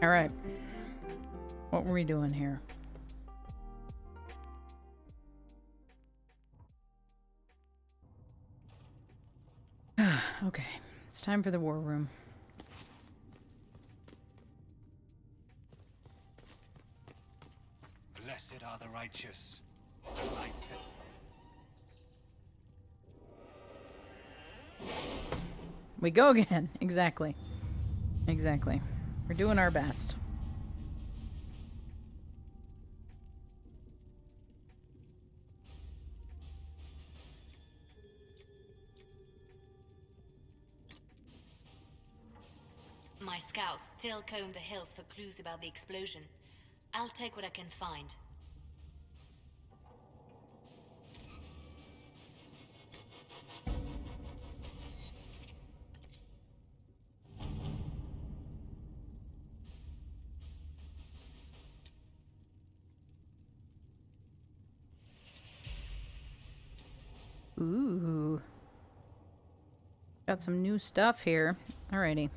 Alright. What were we doing here? Okay. It's time for the war room. Blessed are the righteous. The lights. We go again. Exactly. Exactly. We're doing our best. My scouts still comb the hills for clues about the explosion. I'll take what I can find. Ooh. Got some new stuff here. Alrighty.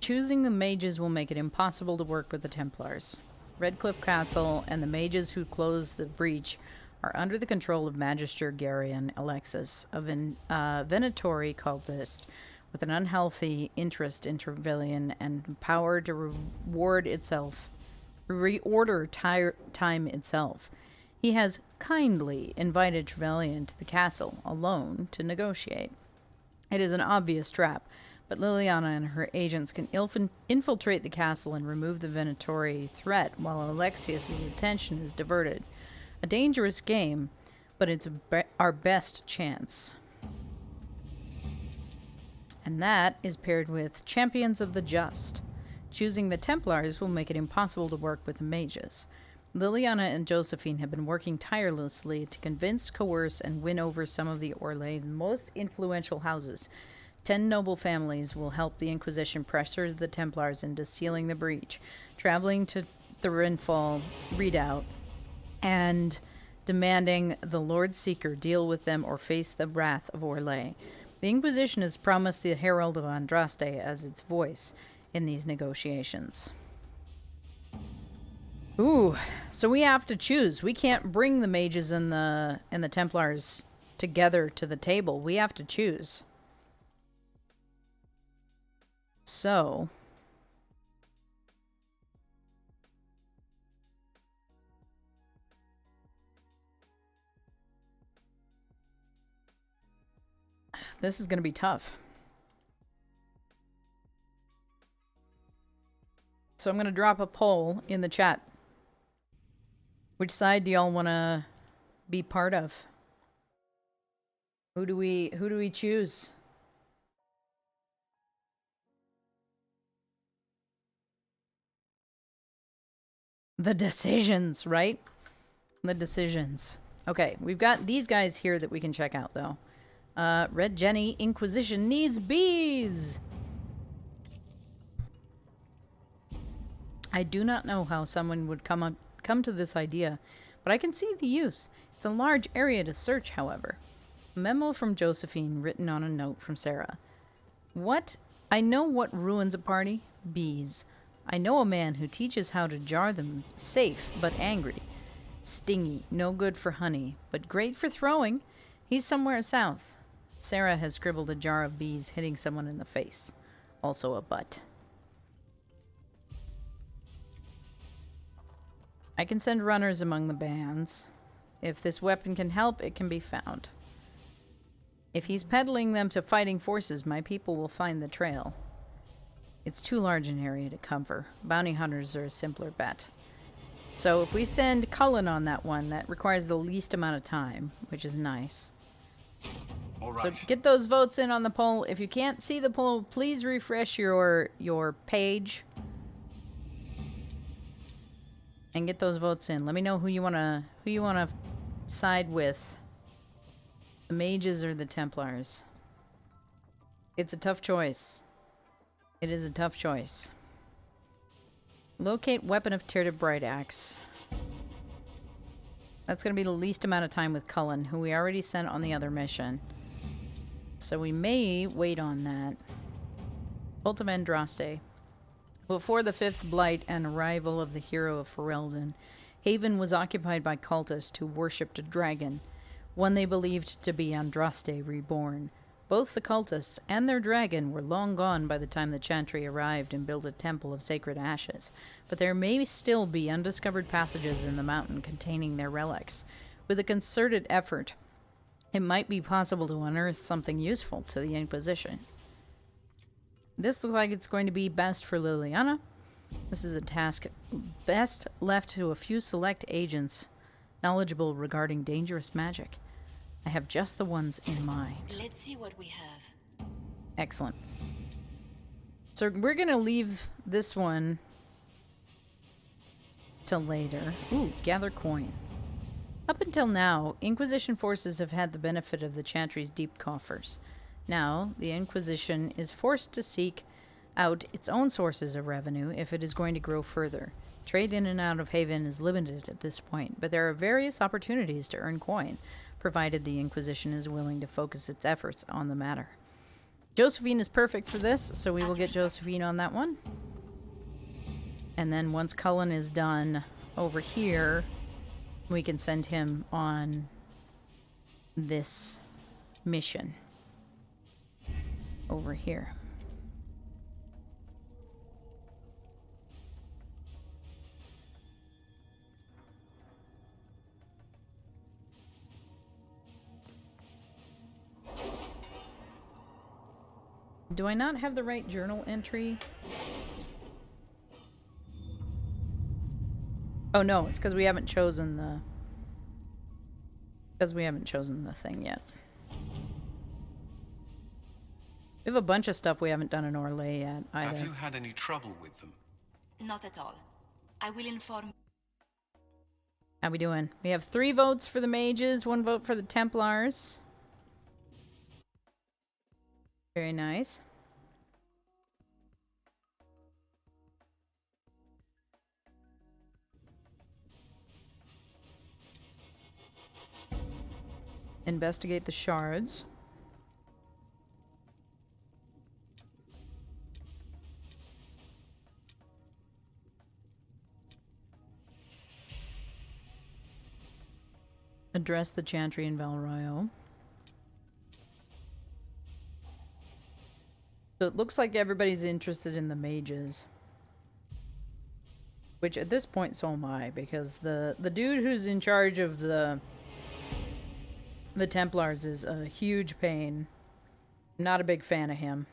Choosing the mages will make it impossible to work with the Templars. Redcliffe Castle and the mages who close the breach are under the control of Magister Garion Alexis, a Venatori cultist with an unhealthy interest in Trevelyan and power to reorder time itself. He has kindly invited Trevelyan to the castle alone to negotiate. It is an obvious trap, but Liliana and her agents can infiltrate the castle and remove the Venatori threat while Alexius's attention is diverted. A dangerous game, but it's our best chance. And that is paired with Champions of the Just. Choosing the Templars will make it impossible to work with the mages. Liliana and Josephine have been working tirelessly to convince, coerce, and win over some of the Orlé's most influential houses. 10 noble families will help the Inquisition pressure the Templars into sealing the breach, traveling to the Renfall redoubt, and demanding the Lord Seeker deal with them or face the wrath of Orlais. The Inquisition has promised the Herald of Andraste as its voice in these negotiations. Ooh, so we have to choose. We can't bring the mages and the Templars together to the table. We have to choose. So, this is going to be tough. So I'm going to drop a poll in the chat. Which side do y'all want to be part of? Who do we choose? The decisions, right? The decisions. Okay, we've got these guys here that we can check out, though. Red Jenny, Inquisition needs bees! I do not know how someone would come to this idea, but I can see the use. It's a large area to search, however. A memo from Josephine written on a note from Sarah. What? I know what ruins a party? Bees. I know a man who teaches how to jar them, safe but angry. Stingy, no good for honey, but great for throwing. He's somewhere south. Sarah has scribbled a jar of bees hitting someone in the face. Also a butt. I can send runners among the bands. If this weapon can help, it can be found. If he's peddling them to fighting forces, my people will find the trail. It's too large an area to cover. Bounty hunters are a simpler bet. So if we send Cullen on that one, that requires the least amount of time, which is nice. All right. So get those votes in on the poll. If you can't see the poll, please refresh your page and get those votes in. Let me know who you wanna side with. The mages or the Templars. It's a tough choice. It is a tough choice. Locate weapon of Tear to Bright Axe. That's going to be the least amount of time with Cullen, who we already sent on the other mission. So we may wait on that. Cult of Andraste. Before the Fifth Blight and arrival of the hero of Ferelden, Haven was occupied by cultists who worshipped a dragon, one they believed to be Andraste reborn. Both the cultists and their dragon were long gone by the time the Chantry arrived and built a temple of sacred ashes, but there may still be undiscovered passages in the mountain containing their relics. With a concerted effort, it might be possible to unearth something useful to the Inquisition. This looks like it's going to be best for Liliana. This is a task best left to a few select agents knowledgeable regarding dangerous magic. I have just the ones in mind. Let's see what we have. Excellent. So we're going to leave this one till later. Ooh, gather coin. Up until now, Inquisition forces have had the benefit of the Chantry's deep coffers. Now, the Inquisition is forced to seek out its own sources of revenue if it is going to grow further. Trade in and out of Haven is limited at this point, but there are various opportunities to earn coin, provided the Inquisition is willing to focus its efforts on the matter. Josephine is perfect for this, so we will get Josephine on that one. And then once Cullen is done over here, we can send him on this mission over here. Do I not have the right journal entry? Oh no, it's because we haven't chosen the... thing yet. We have a bunch of stuff we haven't done in Orlais yet, either. Have you had any trouble with them? Not at all. I will inform... How we doing? We have 3 votes for the mages, 1 vote for the Templars. Very nice. Investigate the shards. Address the Chantry in Valroyo. So it looks like everybody's interested in the mages. Which at this point so am I, because the dude who's in charge of the Templars is a huge pain. Not a big fan of him.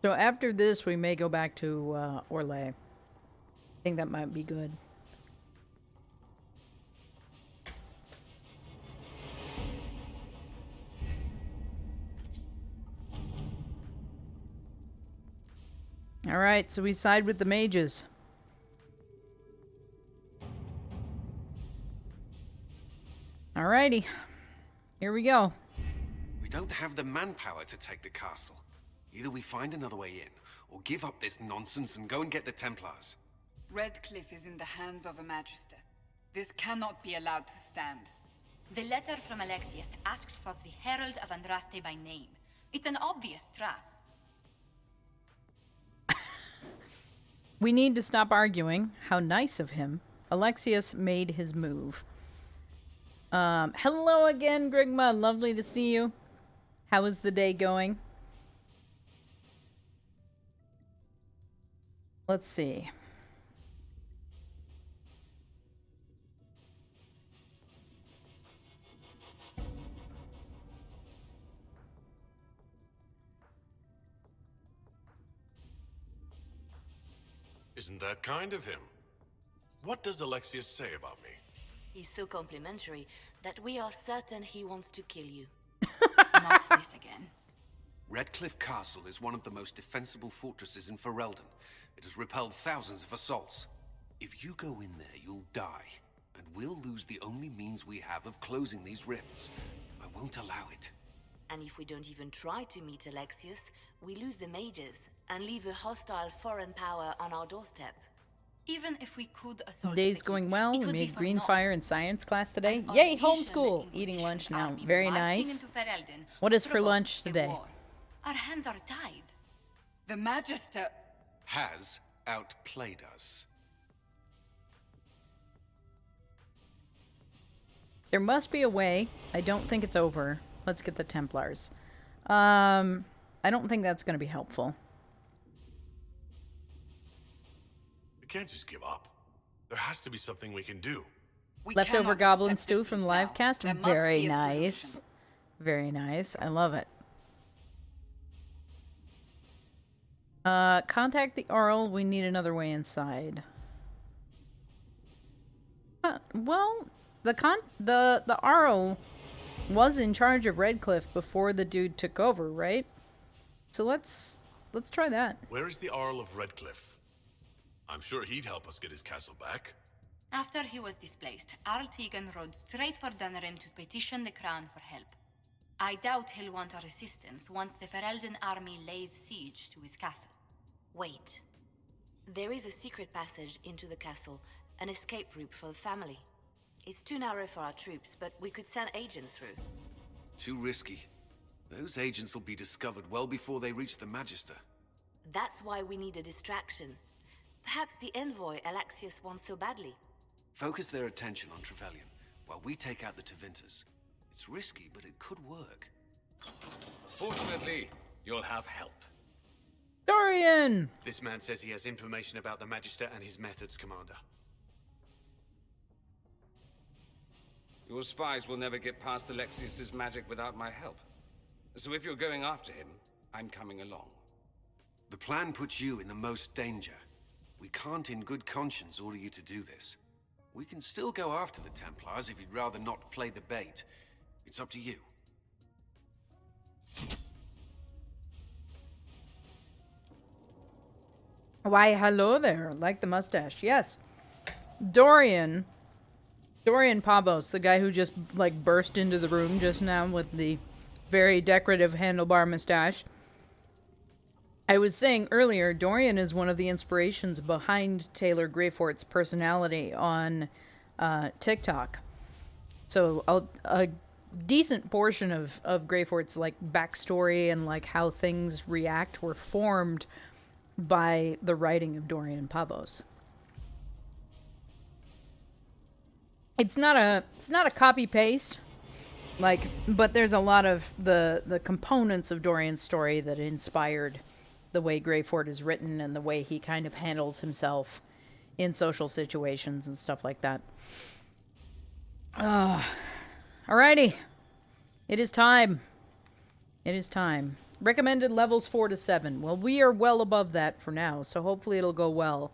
So after this, we may go back to Orlais. I think that might be good. Alright, so we side with the mages. Alrighty. Here we go. We don't have the manpower to take the castle. Either we find another way in, or give up this nonsense and go and get the Templars. Redcliffe is in the hands of the Magister. This cannot be allowed to stand. The letter from Alexius asked for the Herald of Andraste by name. It's an obvious trap. We need to stop arguing. How nice of him. Alexius made his move. Hello again, Grigma. Lovely to see you. How is the day going? Let's see. Isn't that kind of him? What does Alexius say about me? He's so complimentary that we are certain he wants to kill you. Not this again. Redcliffe Castle is one of the most defensible fortresses in Ferelden. It has repelled thousands of assaults. If you go in there, you'll die. And we'll lose the only means we have of closing these rifts. I won't allow it. And if we don't even try to meet Alexius, we lose the mages and leave a hostile foreign power on our doorstep. Even if we could assault Day's the going keep, well. it We would be made for green naught. fire in science class today. An Yay, unleashed homeschool! Inquisition Eating lunch now. army Very marching nice. into Ferelden What is for provoked lunch a today? war. Our hands are tied. The Magister... Has outplayed us. There must be a way. I don't think it's over. Let's get the Templars. I don't think that's going to be helpful. We can't just give up. There has to be something we can do. We Leftover cannot goblin accept stew defeat from the now. live cast. There must Very be a nice. solution. Very nice. I love it. Contact the Arl. We need another way inside. Well, the Arl was in charge of Redcliffe before the dude took over, right? So let's try that. Where is the Arl of Redcliffe? I'm sure he'd help us get his castle back. After he was displaced, Arl Tegan rode straight for Dunnerim to petition the Crown for help. I doubt he'll want our assistance once the Ferelden army lays siege to his castle. Wait. There is a secret passage into the castle, an escape route for the family. It's too narrow for our troops, but we could send agents through. Too risky. Those agents will be discovered well before they reach the Magister. That's why we need a distraction. Perhaps the envoy Alexius wants so badly. Focus their attention on Trevelyan, while we take out the Tevinters. It's risky, but it could work. Fortunately, you'll have help. Dorian! This man says he has information about the Magister and his methods, Commander. Your spies will never get past Alexius's magic without my help. So if you're going after him, I'm coming along. The plan puts you in the most danger. We can't in good conscience order you to do this. We can still go after the Templars if you'd rather not play the bait. It's up to you. Why, hello there. Like the mustache. Yes. Dorian Pabos, the guy who just, like, burst into the room just now with the very decorative handlebar mustache. I was saying earlier, Dorian is one of the inspirations behind Taylor Greyfort's personality on TikTok. So a decent portion of Greyfort's, like, backstory and, like, how things react were formed by the writing of Dorian Pabos. It's not a copy paste, like, but there's a lot of the components of Dorian's story that inspired the way Greyfort is written and the way he kind of handles himself in social situations and stuff like that. Alrighty. It is time. It is time. Recommended levels 4 to 7. Well, we are well above that for now, so hopefully it'll go well.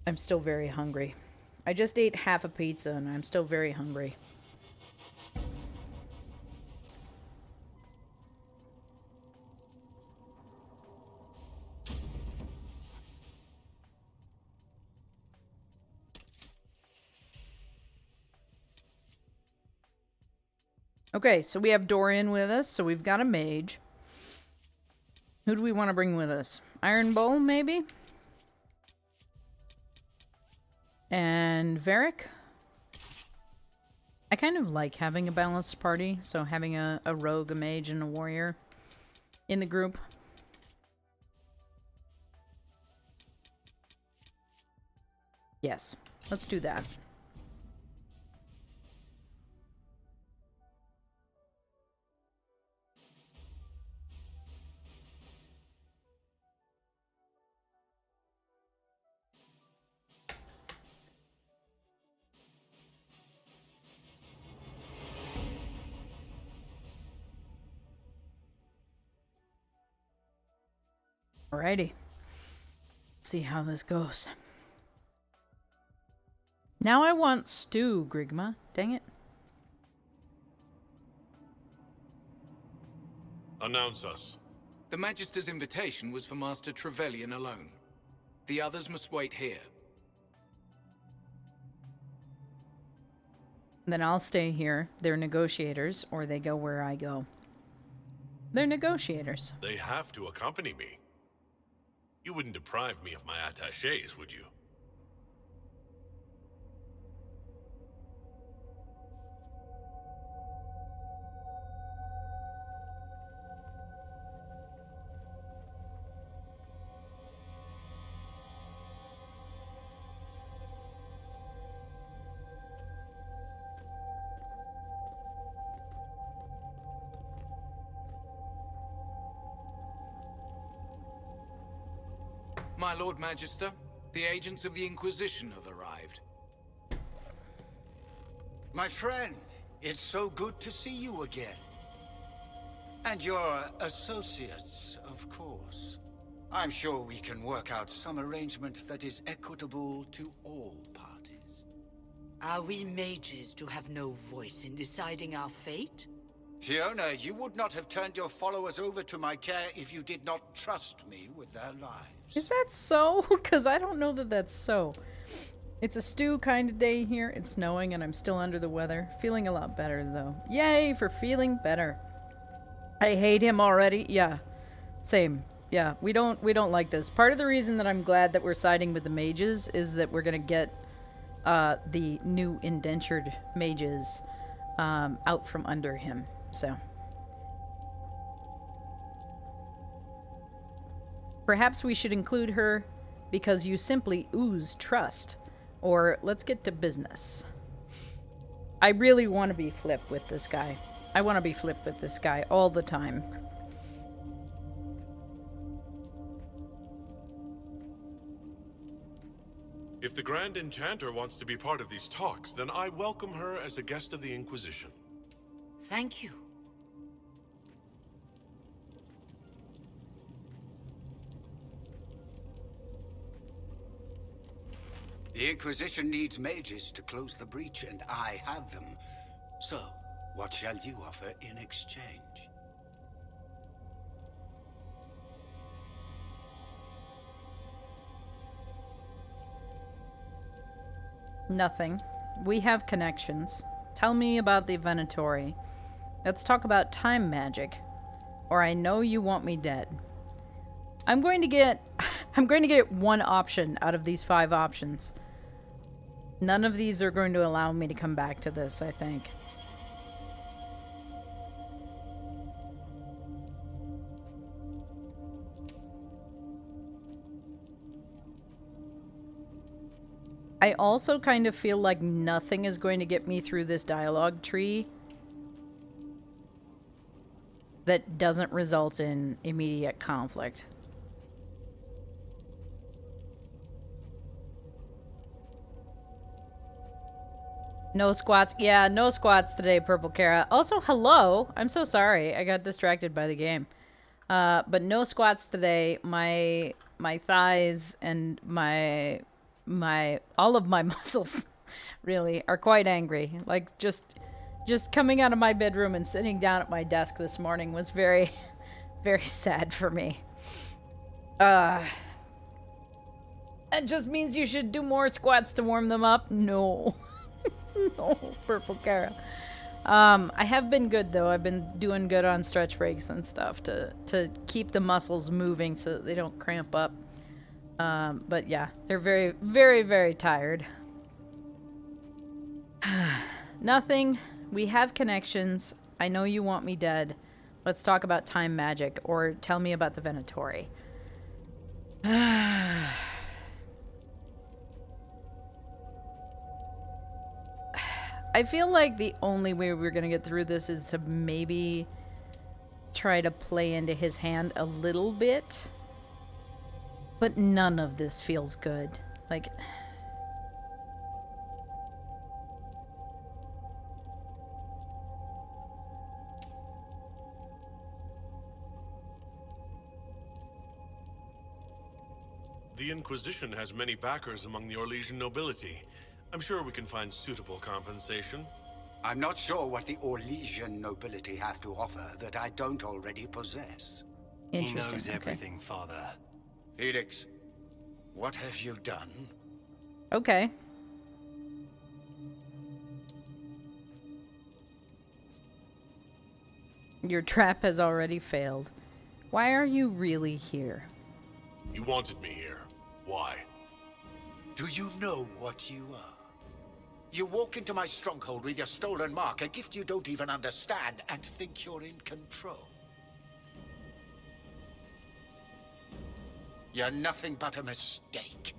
I'm still very hungry. I just ate half a pizza and I'm still very hungry. Okay, so we have Dorian with us, so we've got a mage. Who do we want to bring with us? Iron Bull, maybe? And Varric? I kind of like having a balanced party, so having a rogue, a mage, and a warrior in the group. Yes, let's do that. Alrighty. Let's see how this goes. Now I want stew, Grigma. Dang it. Announce us. The Magister's invitation was for Master Trevelyan alone. The others must wait here. Then I'll stay here. They're negotiators, or they go where I go. They're negotiators. They have to accompany me. You wouldn't deprive me of my attachés, would you? My Lord Magister, the agents of the Inquisition have arrived. My friend, it's so good to see you again. And your associates, of course. I'm sure we can work out some arrangement that is equitable to all parties. Are we mages to have no voice in deciding our fate? Fiona, you would not have turned your followers over to my care if you did not trust me with their lives. Is that so? Because I don't know that that's so. It's a stew kind of day here. It's snowing and I'm still under the weather. Feeling a lot better though. Yay for feeling better. I hate him already. Yeah. Same. Yeah, we don't like this. Part of the reason that I'm glad that we're siding with the mages is that we're gonna get the new indentured mages out from under him. So perhaps we should include her because you simply ooze trust. Or let's get to business. I really want to be Flip with this guy. I want to be Flip with this guy all the time. If the Grand Enchanter wants to be part of these talks, then I welcome her as a guest of the Inquisition. Thank you. The Inquisition needs mages to close the breach, and I have them. So, what shall you offer in exchange? Nothing. We have connections. Tell me about the Venatori. Let's talk about time magic. Or I know you want me dead. I'm going to get one option out of these 5 options. None of these are going to allow me to come back to this, I think. I also kind of feel like nothing is going to get me through this dialogue tree that doesn't result in immediate conflict. No squats. Yeah, no squats today, Purple Kara. Also, hello. I'm so sorry. I got distracted by the game. But no squats today. My thighs and all of my muscles really are quite angry. Like just coming out of my bedroom and sitting down at my desk this morning was very, very sad for me. It just means you should do more squats to warm them up. No. No, Purple Kara. I have been good though. I've been doing good on stretch breaks and stuff to keep the muscles moving so that they don't cramp up. But yeah, they're very, very, very tired. Nothing. We have connections. I know you want me dead. Let's talk about time magic, or tell me about the Venatori. I feel like the only way we're gonna get through this is to maybe try to play into his hand a little bit. But none of this feels good. Like... The Inquisition has many backers among the Orlesian nobility. I'm sure we can find suitable compensation. I'm not sure what the Orlesian nobility have to offer that I don't already possess. He knows everything, Father. Felix, what have you done? Okay. Your trap has already failed. Why are you really here? You wanted me here. Why? Do you know what you are? You walk into my stronghold with your stolen mark, a gift you don't even understand, and think you're in control. You're nothing but a mistake.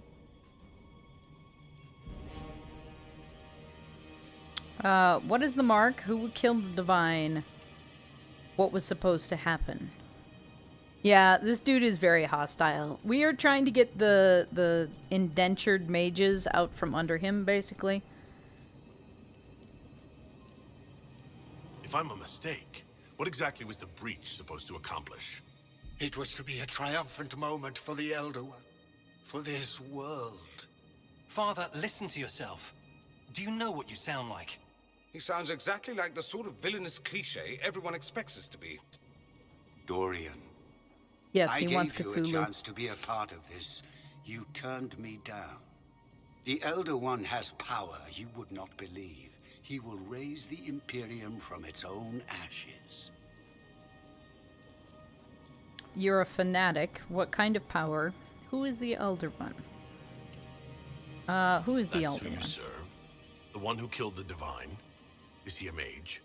What is the mark? Who killed the divine? What was supposed to happen? Yeah, this dude is very hostile. We are trying to get the indentured mages out from under him, basically. If I'm a mistake, what exactly was the breach supposed to accomplish? It was to be a triumphant moment for the Elder One. For this world. Father, listen to yourself. Do you know what you sound like? He sounds exactly like the sort of villainous cliché everyone expects us to be. Dorian. Yes, he wants Cthulhu. I gave you a chance to be a part of this. You turned me down. The Elder One has power you would not believe. He will raise the Imperium from its own ashes. You're a fanatic. What kind of power? Who is the Elder One? Who is the Elder One? That's who you serve? The one who killed the Divine? Is he a mage?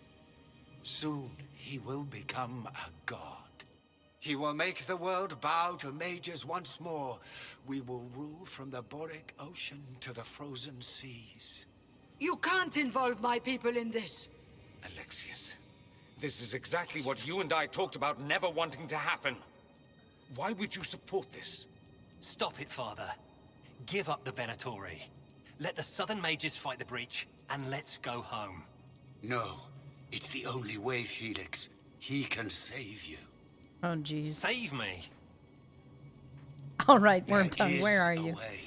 Soon he will become a god. He will make the world bow to mages once more. We will rule from the Boric Ocean to the frozen seas. You can't involve my people in this. Alexius, this is exactly what you and I talked about never wanting to happen. Why would you support this? Stop it, Father. Give up the Venatori. Let the Southern Mages fight the breach, and let's go home. No, it's the only way, Felix. He can save you. Oh, jeez. Save me. All right, Wormtongue, where are you? Way.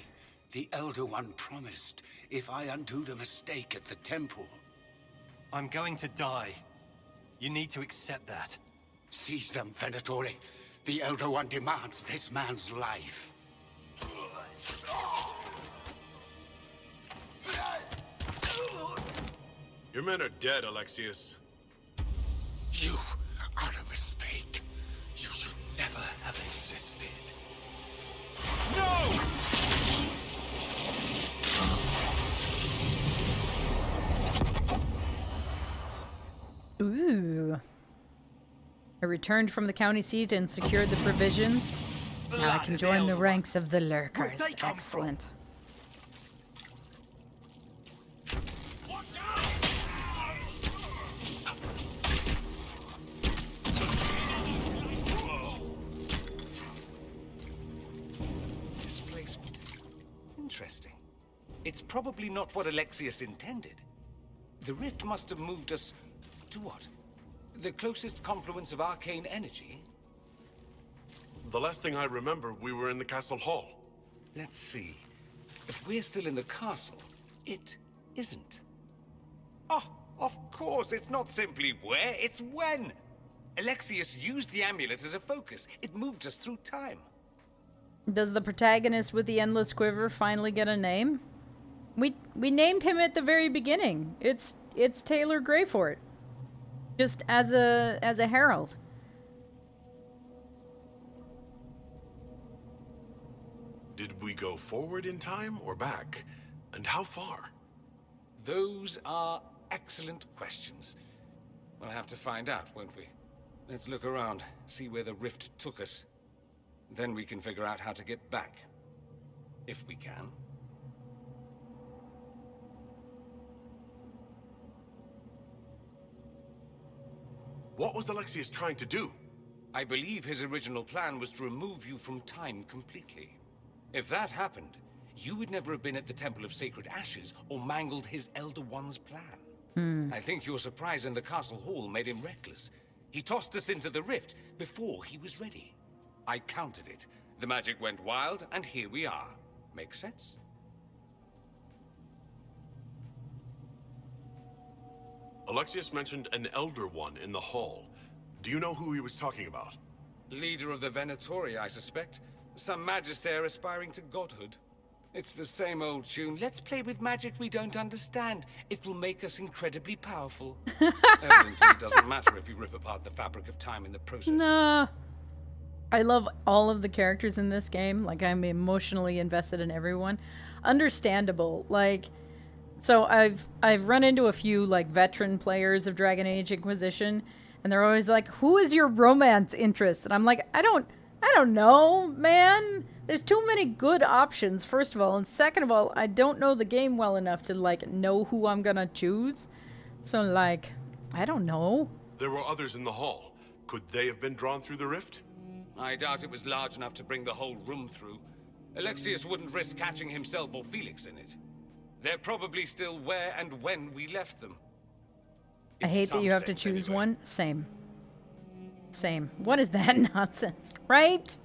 The Elder One promised, if I undo the mistake at the temple. I'm going to die. You need to accept that. Seize them, Venatori. The Elder One demands this man's life. Your men are dead, Alexius. You are a mistake. You should never have existed. No! Ooh. I returned from the county seat and secured the provisions. Now I can join the ranks of the lurkers. Excellent. This place... interesting. It's probably not what Alexius intended. The rift must have moved us to what? The closest confluence of arcane energy? The last thing I remember, we were in the castle hall. Let's see. If we're still in the castle, it isn't. Oh, of course, it's not simply where, it's when. Alexius used the amulet as a focus. It moved us through time. Does the protagonist with the endless quiver finally get a name? We named him at the very beginning. It's Taylor Greyfort. Just as a herald. Did we go forward in time or back? And how far? Those are excellent questions. We'll have to find out, won't we? Let's look around, see where the rift took us. Then we can figure out how to get back. If we can. What was Alexius trying to do? I believe his original plan was to remove you from time completely. If that happened, you would never have been at the Temple of Sacred Ashes or mangled his Elder One's plan. I think your surprise in the castle hall made him reckless. He tossed us into the rift before he was ready. I countered it. The magic went wild, and here we are. Make sense? Alexius mentioned an Elder One in the hall. Do you know who he was talking about? Leader of the Venatori, I suspect. Some magister aspiring to godhood. It's the same old tune. Let's play with magic we don't understand. It will make us incredibly powerful. Evidently, it doesn't matter if you rip apart the fabric of time in the process. Nah. I love all of the characters in this game. Like, I'm emotionally invested in everyone. Understandable. Like, so I've run into a few, like, veteran players of Dragon Age Inquisition, and they're always like, who is your romance interest? And I'm like, I don't know, man. There's too many good options, first of all. And second of all, I don't know the game well enough to, like, know who I'm gonna choose. So, like, I don't know. There were others in the hall. Could they have been drawn through the rift? I doubt it was large enough to bring the whole room through. Alexius wouldn't risk catching himself or Felix in it. They're probably still where and when we left them. I hate that you have to choose one. Same. What is that nonsense? Right?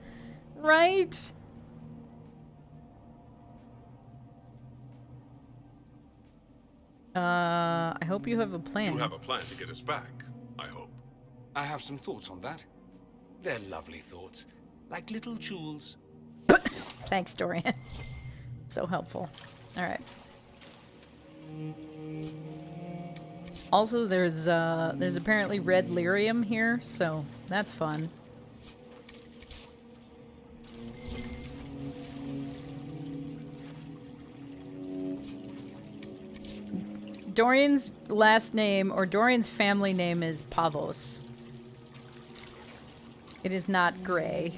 I hope you have a plan. You have a plan to get us back, I hope. I have some thoughts on that. They're lovely thoughts. Like little jewels. Thanks, Dorian. So helpful. Alright. Also, there's apparently red lyrium here, so that's fun. Dorian's last name, or Dorian's family name, is Pavos. It is not Gray.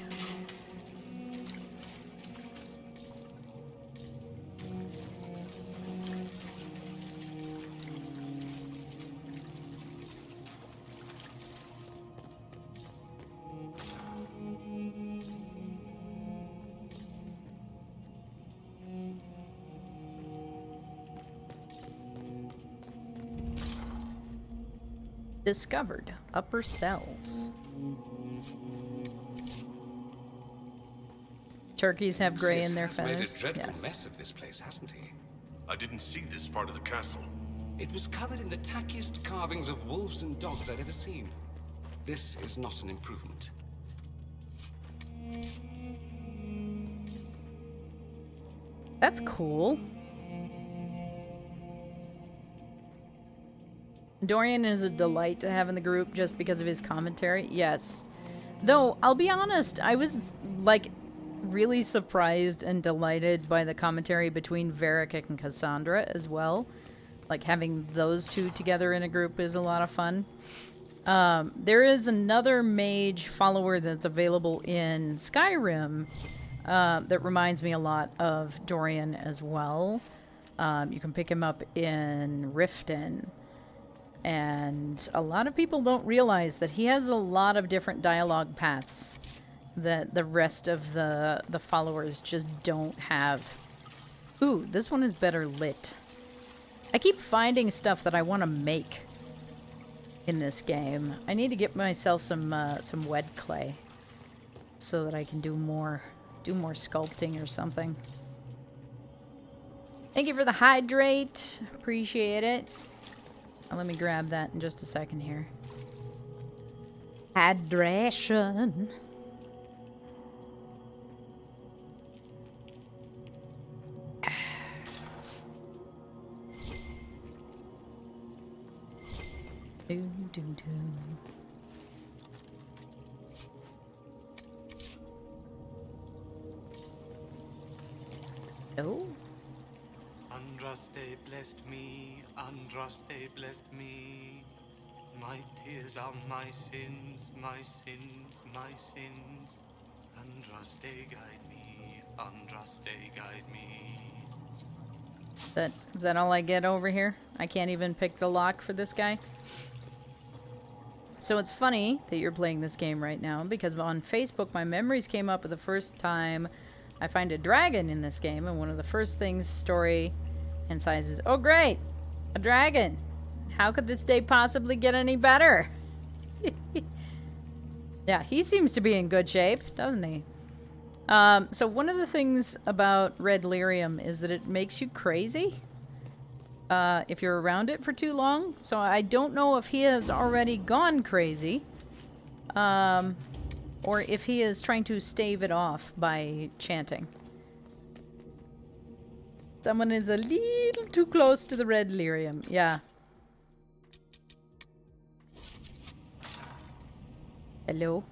Discovered upper cells. Turkeys have gray in their feathers. Made a dreadful mess of this place, hasn't he? I didn't see this part of the castle. It was covered in the tackiest carvings of wolves and dogs I'd ever seen. This is not an improvement. That's cool. Dorian is a delight to have in the group just because of his commentary. Yes. Though, I'll be honest, I was, like, really surprised and delighted by the commentary between Varric and Cassandra as well. Like, having those two together in a group is a lot of fun. There is another mage follower that's available in Skyrim that reminds me a lot of Dorian as well. You can pick him up in Riften. And a lot of people don't realize that he has a lot of different dialogue paths that the rest of the followers just don't have. Ooh, this one is better lit. I keep finding stuff that I want to make in this game. I need to get myself some wet clay so that I can do more sculpting or something. Thank you for the hydrate. Appreciate it. Let me grab that in just a second here. Hydration. Oh. Andraste blessed me, Andraste blessed me. My tears are my sins, my sins, my sins. Andraste guide me, Andraste guide me. Is that all I get over here? I can't even pick the lock for this guy? So it's funny that you're playing this game right now, because on Facebook my memories came up the first time I find a dragon in this game, and one of the first things Story and Size is, oh great, a dragon. How could this day possibly get any better? Yeah, he seems to be in good shape, doesn't he? So one of the things about red lyrium is that it makes you crazy if you're around it for too long. So I don't know if he has already gone crazy, or if he is trying to stave it off by chanting. Someone is a little too close to the red lyrium. Yeah. Hello?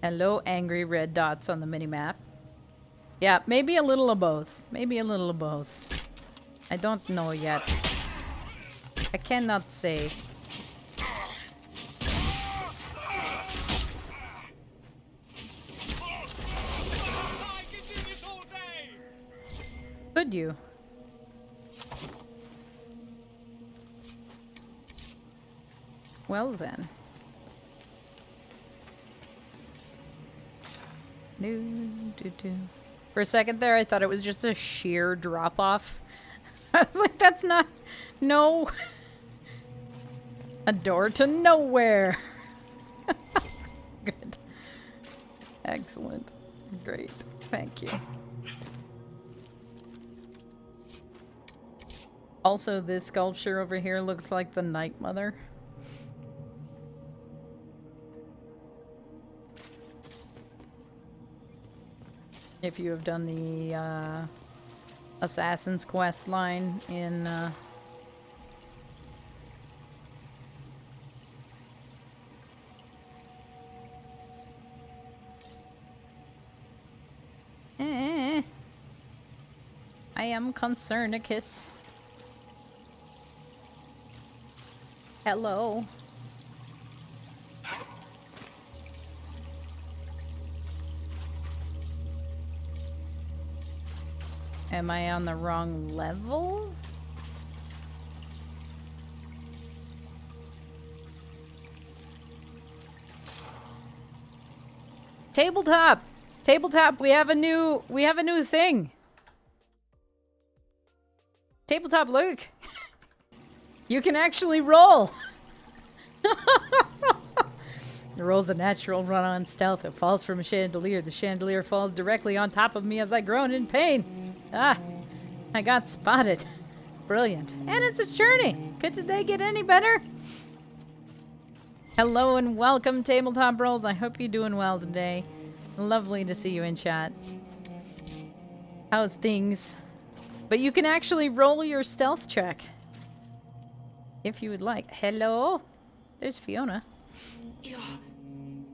Hello, angry red dots on the minimap. Yeah, maybe a little of both. Maybe a little of both. I don't know yet. I cannot say. Could you? Well then. For a second there, I thought it was just a sheer drop-off. I was like, that's not... No. A door to nowhere. Good. Excellent. Great. Thank you. Also, this sculpture over here looks like the Night Mother. If you have done the Assassin's Quest line in I am Concernicus. Hello. Am I on the wrong level? Tabletop! Tabletop, we have a new thing. Tabletop, look. You can actually roll. The roll's a natural run on stealth. It falls from a chandelier. The chandelier falls directly on top of me as I groan in pain. Ah, I got spotted. Brilliant. And it's a journey. Could today get any better? Hello and welcome, Tabletop Rolls. I hope you're doing well today. Lovely to see you in chat. How's things? But you can actually roll your stealth check. If you would like. Hello? There's Fiona. You're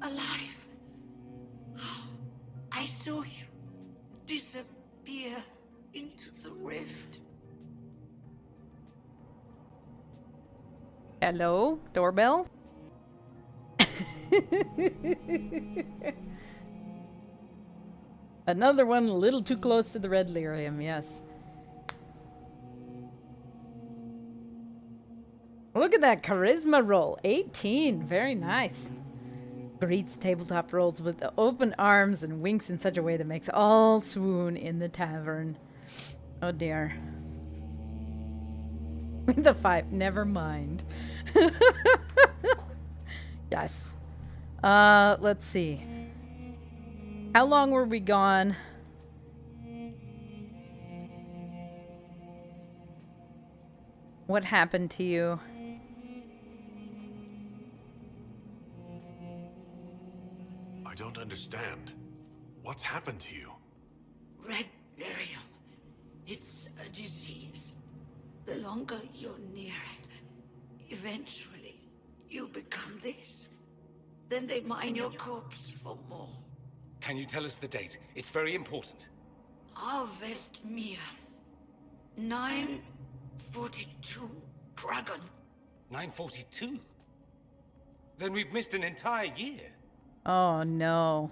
alive. I saw you disappear into the rift. Hello? Doorbell? Another one a little too close to the red lyrium, yes. Look at that charisma roll. 18. Very nice. Greets Tabletop Rolls with the open arms and winks in such a way that makes all swoon in the tavern. Oh dear. With the 5. Never mind. Yes. Let's see. How long were we gone? What happened to you? I don't understand. What's happened to you? Red lyrium. It's a disease. The longer you're near it, eventually you become this. Then they mine your corpse for more. Can you tell us the date? It's very important. Harvest Mia. 942 Dragon. 942? Then we've missed an entire year. Oh no.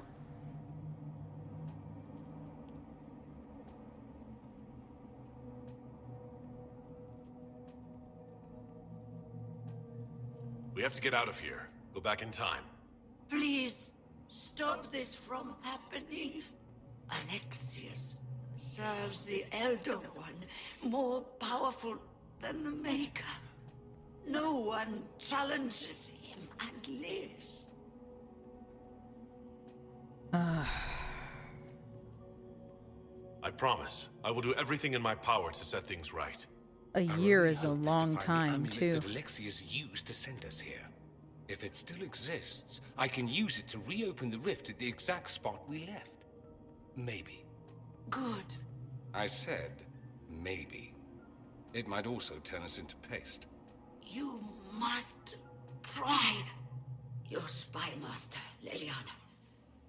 We have to get out of here. Go back in time. Please, stop this from happening. Alexius serves the Elder One, more powerful than the Maker. No one challenges him and lives. I promise. I will do everything in my power to set things right. A year is a long time, too. That Alexius used to send us here. If it still exists, I can use it to reopen the rift at the exact spot we left. Maybe. Good. I said, maybe. It might also turn us into paste. You must try. Your spy master, Leliana.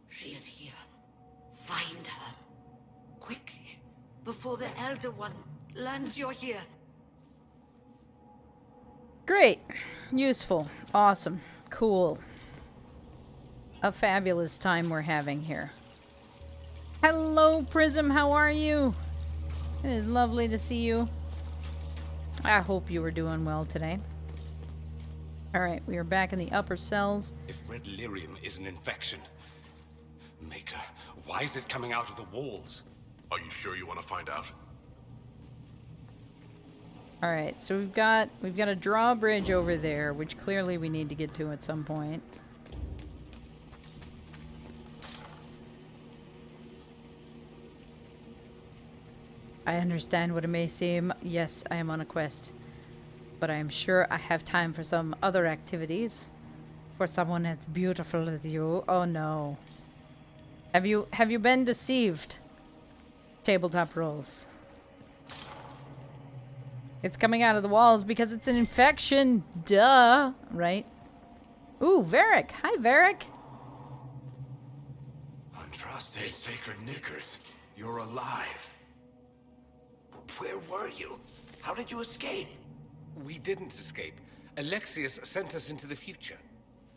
She is here. Find her. Quickly. Before the Elder One learns you're here. Great. Useful. Awesome. Cool. A fabulous time we're having here. Hello, Prism. How are you? It is lovely to see you. I hope you were doing well today. Alright, we are back in the upper cells. If red lyrium is an infection, Maker, why is it coming out of the walls? Are you sure you want to find out? Alright, so we've got a drawbridge over there, which clearly we need to get to at some point. I understand what it may seem. Yes, I am on a quest. But I am sure I have time for some other activities. For someone as beautiful as you. Oh no. Have you been deceived? Tabletop rules. It's coming out of the walls because it's an infection. Duh. Right? Ooh, Varric. Hi, Varric. Andraste, sacred knickers. You're alive. Where were you? How did you escape? We didn't escape. Alexius sent us into the future.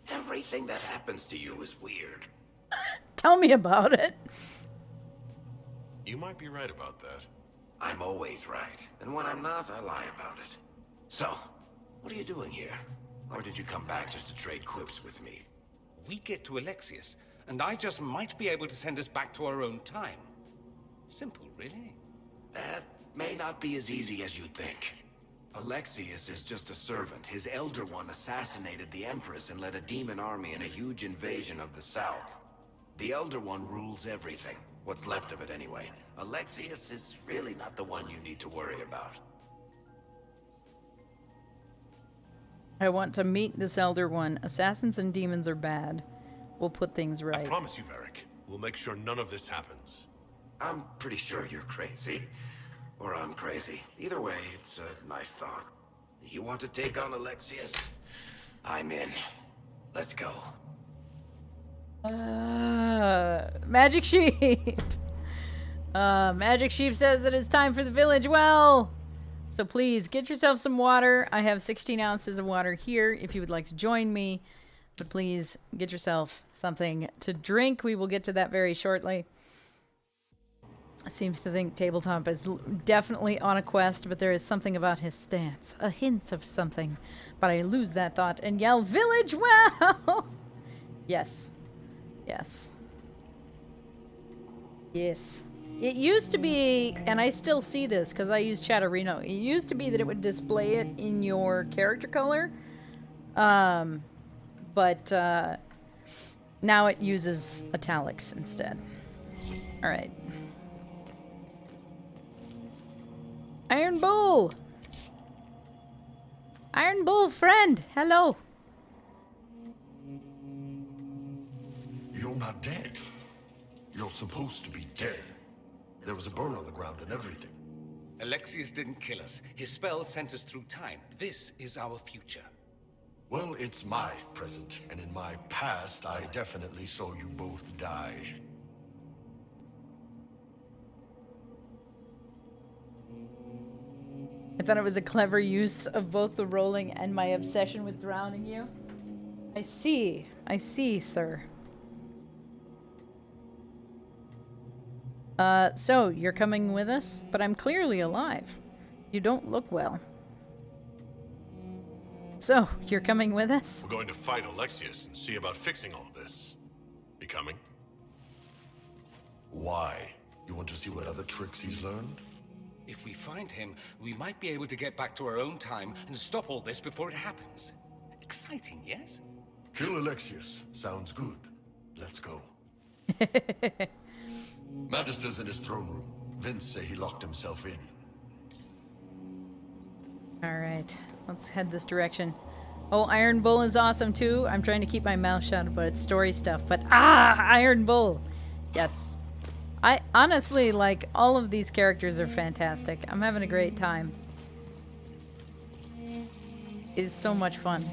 Everything that happens to you is weird. Tell me about it. You might be right about that. I'm always right. And when I'm not, I lie about it. So, what are you doing here? Or did you come back just to trade quips with me? We get to Alexius, and I just might be able to send us back to our own time. Simple, really. That may not be as easy as you think. Alexius is just a servant. His Elder One assassinated the Empress and led a demon army in a huge invasion of the South. The Elder One rules everything. What's left of it, anyway. Alexius is really not the one you need to worry about. I want to meet this Elder One. Assassins and demons are bad. We'll put things right. I promise you, Varric. We'll make sure none of this happens. I'm pretty sure you're crazy. Or I'm crazy. Either way, it's a nice thought. You want to take on Alexius? I'm in. Let's go. Magic Sheep. Magic Sheep says that it's time for the village well. So please get yourself some water. I have 16 ounces of water here if you would like to join me. But please get yourself something to drink. We will get to that very shortly. Seems to think Tabletop is definitely on a quest, but there is something about his stance. A hint of something. But I lose that thought and yell, Village well! Yes. Yes. Yes. It used to be, and I still see this because I use Chatterino, it used to be that it would display it in your character color. But now it uses italics instead. Alright. Iron Bull! Iron Bull friend, hello! You're not dead. You're supposed to be dead. There was a burn on the ground and everything. Alexius didn't kill us. His spell sent us through time. This is our future. Well, it's my present, and in my past, I definitely saw you both die. I thought it was a clever use of both the rolling and my obsession with drowning you. I see, sir. So, you're coming with us? But I'm clearly alive. You don't look well. So, you're coming with us? We're going to fight Alexius and see about fixing all this. You coming? Why? You want to see what other tricks he's learned? If we find him, we might be able to get back to our own time and stop all this before it happens. Exciting, yes? Kill Alexius. Sounds good. Let's go. Magister's in his throne room. Vince say he locked himself in. Alright, let's head this direction. Oh, Iron Bull is awesome too. I'm trying to keep my mouth shut about its story stuff, but Iron Bull! Yes. I honestly, like, all of these characters are fantastic. I'm having a great time. It's so much fun.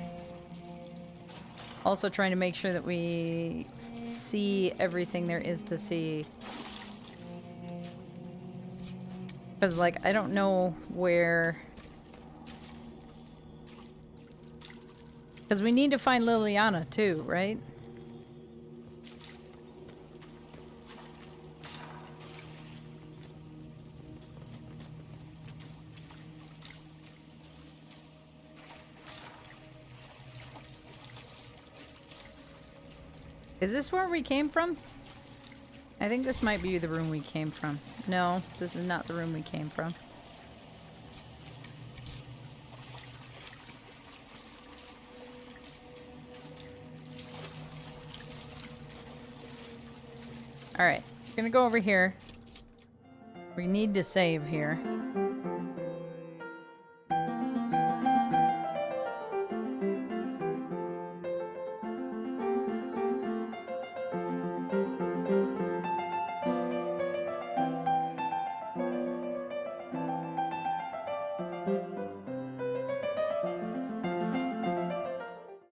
Also trying to make sure that we see everything there is to see. Because, like, I don't know where... Because we need to find Liliana, too, right? Is this where we came from? I think this might be the room we came from. No, this is not the room we came from. Alright, we're gonna go over here. We need to save here.